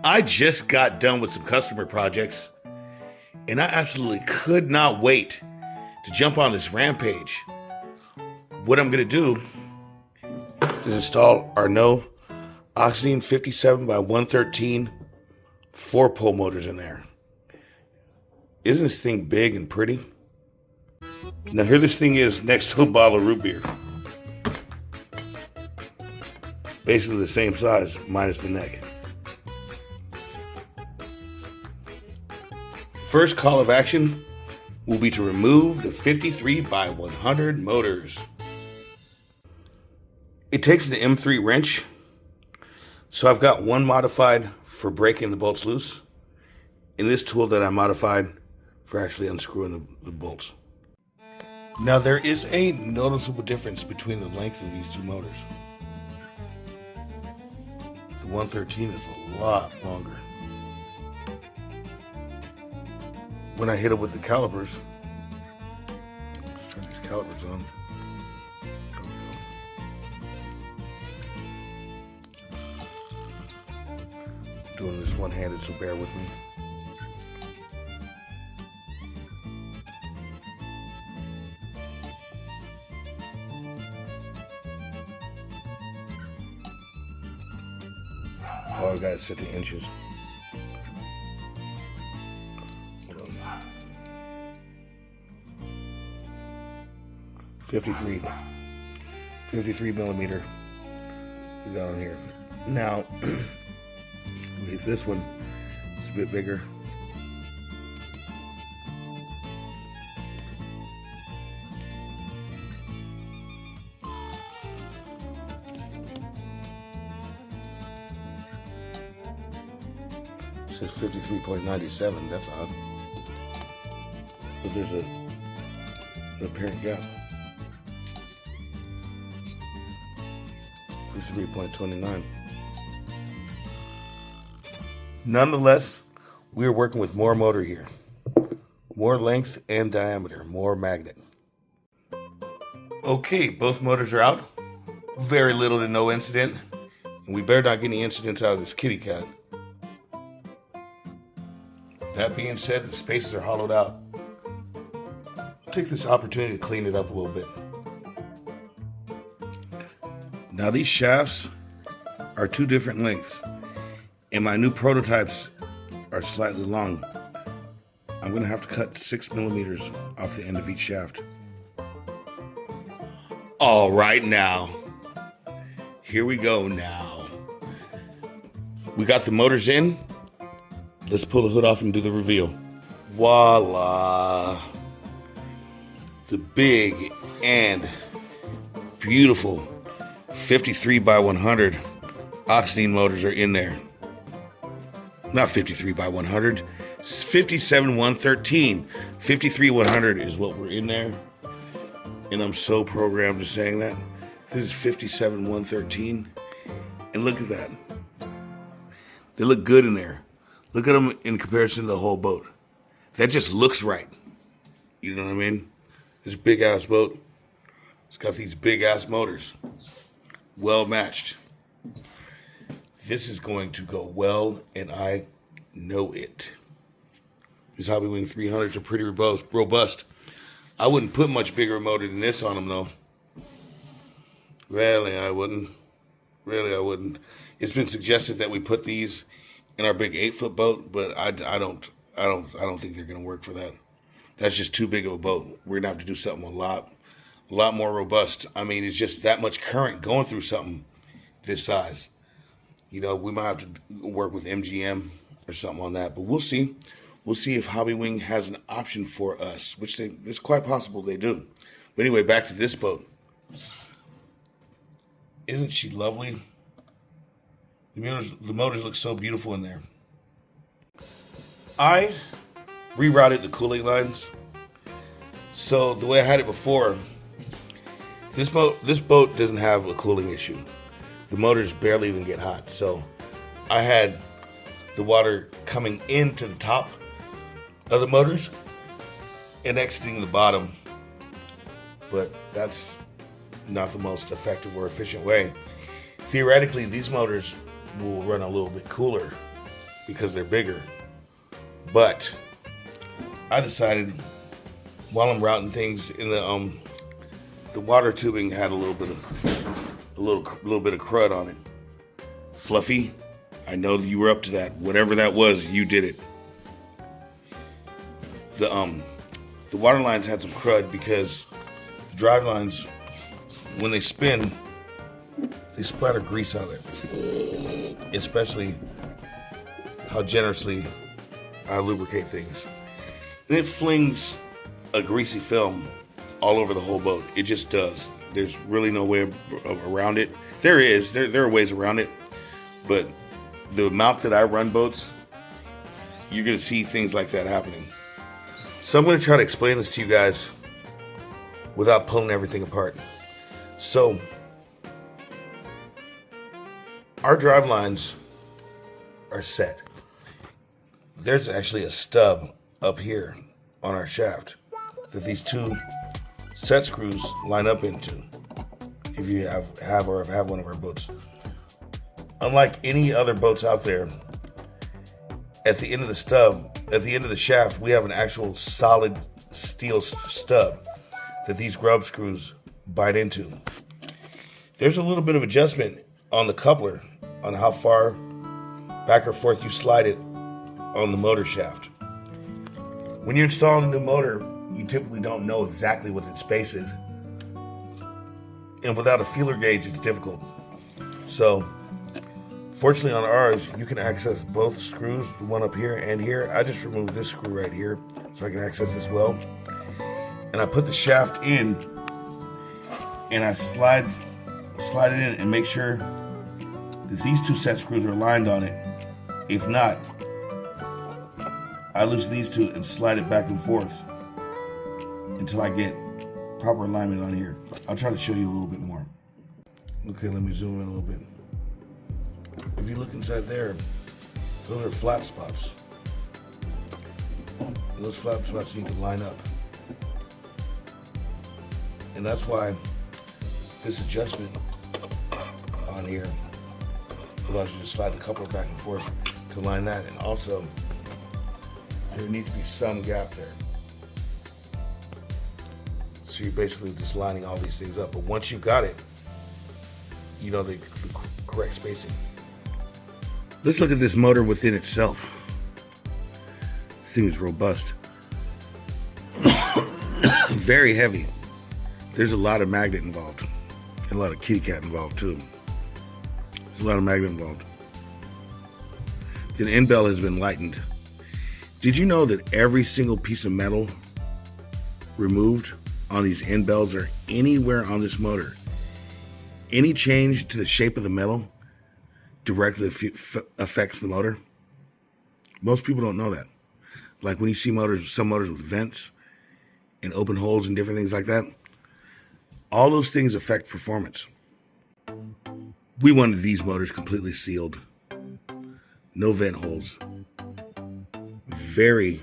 I just got done with some customer projects, and I absolutely could not wait to jump on this rampage. What I'm going to do is install our Oxidean 57 by 113 4-pole motors in there. Isn't this thing big and pretty? Now here this thing is next to a bottle of root beer. Basically the same size, minus the neck. First call of action will be to remove the 53 by 100 motors. It takes an M3 wrench, so I've got one modified for breaking the bolts loose, and this tool that I modified for actually unscrewing the bolts. Now there is a noticeable difference between the length of these two motors. The 113 is a lot longer. When I hit it with the calipers, let's turn these calipers on. Doing this one-handed, so bear with me. Oh, I gotta set the inches. 53 millimeter we got on here. Now, we hit this one, it's a bit bigger. It says 53.97, that's odd. But there's an apparent gap. 53.29. Nonetheless, we are working with more motor here. More length and diameter, more magnet. Okay, both motors are out. Very little to no incident. And we better not get any incidents out of this kitty cat. That being said, the spaces are hollowed out. I'll take this opportunity to clean it up a little bit. Now these shafts are two different lengths, and my new prototypes are slightly long. I'm going to have to cut 6 millimeters off the end of each shaft. All right, now, here we go now. We got the motors in. Let's pull the hood off and do the reveal. Voila! The big and beautiful 53 by 100 Oxidean motors are in there. Not 53 by 100, it's 57 113. 53 100 is what we're in there. And I'm so programmed to saying that. This is 57 113. And look at that. They look good in there. Look at them in comparison to the whole boat. That just looks right. You know what I mean? This big ass boat, it's got these big ass motors. Well matched. This is going to go well, and I know it. These Hobbywing 300s are pretty robust. I wouldn't put much bigger motor than this on them, though. Really, I wouldn't. It's been suggested that we put these in our big 8-foot boat, but I don't think they're going to work for that. That's just too big of a boat. We're gonna have to do something a lot more robust. I mean, it's just that much current going through something this size. You know, we might have to work with MGM or something on that, but we'll see. We'll see if Hobbywing has an option for us, which it's quite possible they do. But anyway, back to this boat. Isn't she lovely? The motors look so beautiful in there. I rerouted the cooling lines. So the way I had it before, this boat doesn't have a cooling issue. The motors barely even get hot. So I had the water coming into the top of the motors and exiting the bottom. But that's not the most effective or efficient way. Theoretically, these motors will run a little bit cooler because they're bigger. But I decided while I'm routing things in the water tubing had a little bit of crud on it. Fluffy, I know that you were up to that. Whatever that was, you did it. The water lines had some crud because the drive lines, when they spin, they splatter grease out there. Especially how generously I lubricate things. And it flings a greasy film all over the whole boat. It just does. There's really no way around it. There are ways around it, but the amount that I run boats, you're gonna see things like that happening. So I'm gonna try to explain this to you guys without pulling everything apart. So our drive lines are set. There's actually a stub up here on our shaft that these two set screws line up into. If you have one of our boats. Unlike any other boats out there, at the end of the stub, at the end of the shaft, we have an actual solid steel stub that these grub screws bite into. There's a little bit of adjustment on the coupler on how far back or forth you slide it on the motor shaft. When you're installing a new motor, you typically don't know exactly what its space is. And without a feeler gauge, it's difficult. So, fortunately on ours, you can access both screws, the one up here and here. I just removed this screw right here so I can access this well. And I put the shaft in and I slide it in and make sure that these two set screws are aligned on it. If not, I loosen these two and slide it back and forth until I get proper alignment on here. I'll try to show you a little bit more. Okay, let me zoom in a little bit. If you look inside there, those are flat spots. Those flat spots need to line up. And that's why this adjustment on here allows you to slide the coupler back and forth to line that. And also, there needs to be some gap there. So you're basically just lining all these things up. But once you've got it, you know the correct spacing. Let's look at this motor within itself. This thing is robust. Very heavy. There's a lot of magnet involved. And a lot of kitty cat involved too. There's a lot of magnet involved. The end bell has been lightened. Did you know that every single piece of metal removed on these end bells or anywhere on this motor, any change to the shape of the metal directly affects the motor? Most people don't know that. Like when you see motors, some motors with vents and open holes and different things like that, all those things affect performance. We wanted these motors completely sealed. No vent holes. Very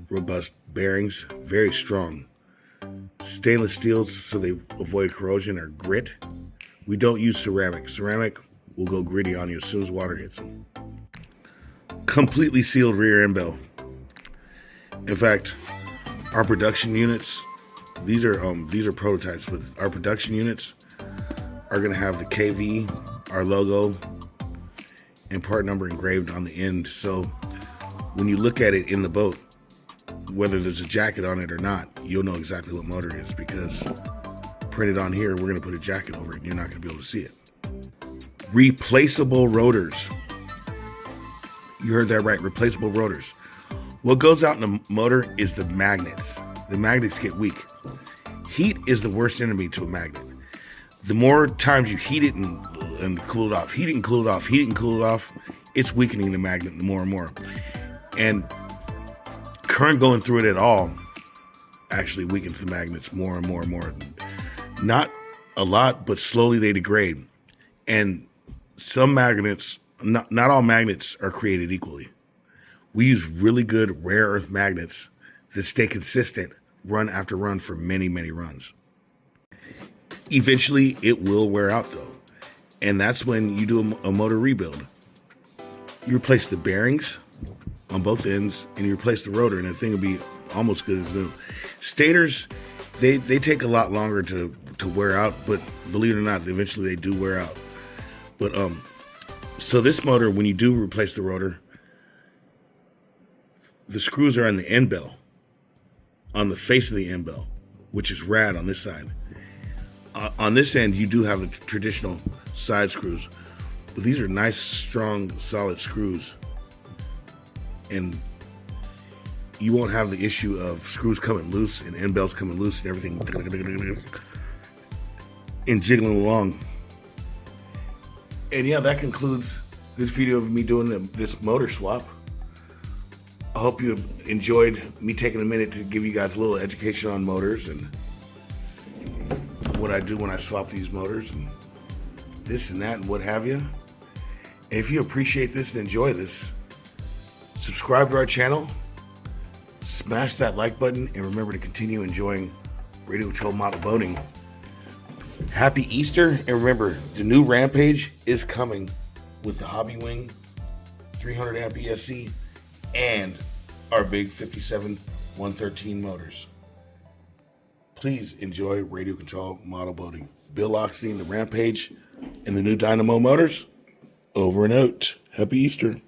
robust bearings, very strong. Stainless steels so they avoid corrosion or grit. We don't use ceramic. Ceramic will go gritty on you as soon as water hits them. Completely sealed rear end bell. In fact, our production units, these are prototypes, but our production units are going to have the KV, our logo, and part number engraved on the end. So when you look at it in the boat, whether there's a jacket on it or not, you'll know exactly what motor it is, because printed on here, we're going to put a jacket over it and you're not going to be able to see it. Replaceable rotors. You heard that right, replaceable rotors. What goes out in the motor is the magnets. The magnets get weak. Heat is the worst enemy to a magnet. The more times you heat it and cool it off, heat it and cool it off, heat it and cool it off, it's weakening the magnet more and more. And current going through it at all actually weakens the magnets more and more and more. Not a lot, but slowly they degrade. And some magnets, not all magnets are created equally. We use really good rare earth magnets that stay consistent run after run for many, many runs. Eventually it will wear out though. And that's when you do a motor rebuild. You replace the bearings on both ends, and you replace the rotor, and the thing will be almost good as new. Stators, they take a lot longer to wear out, but believe it or not, eventually they do wear out. But so this motor, when you do replace the rotor, the screws are on the end bell, on the face of the end bell, which is rad on this side. On this end, you do have the traditional side screws, but these are nice, strong, solid screws. And you won't have the issue of screws coming loose and end bells coming loose and everything and jiggling along. And yeah, that concludes this video of me doing this motor swap. I hope you enjoyed me taking a minute to give you guys a little education on motors and what I do when I swap these motors and this and that and what have you. And if you appreciate this and enjoy this, subscribe to our channel, smash that like button, and remember to continue enjoying radio control model boating. Happy Easter, and remember, the new Rampage is coming with the Hobbywing 300 amp ESC and our big 57 113 motors. Please enjoy radio control model boating. Bill Oxidean, the Rampage, and the new Dynamo motors. Over and out. Happy Easter.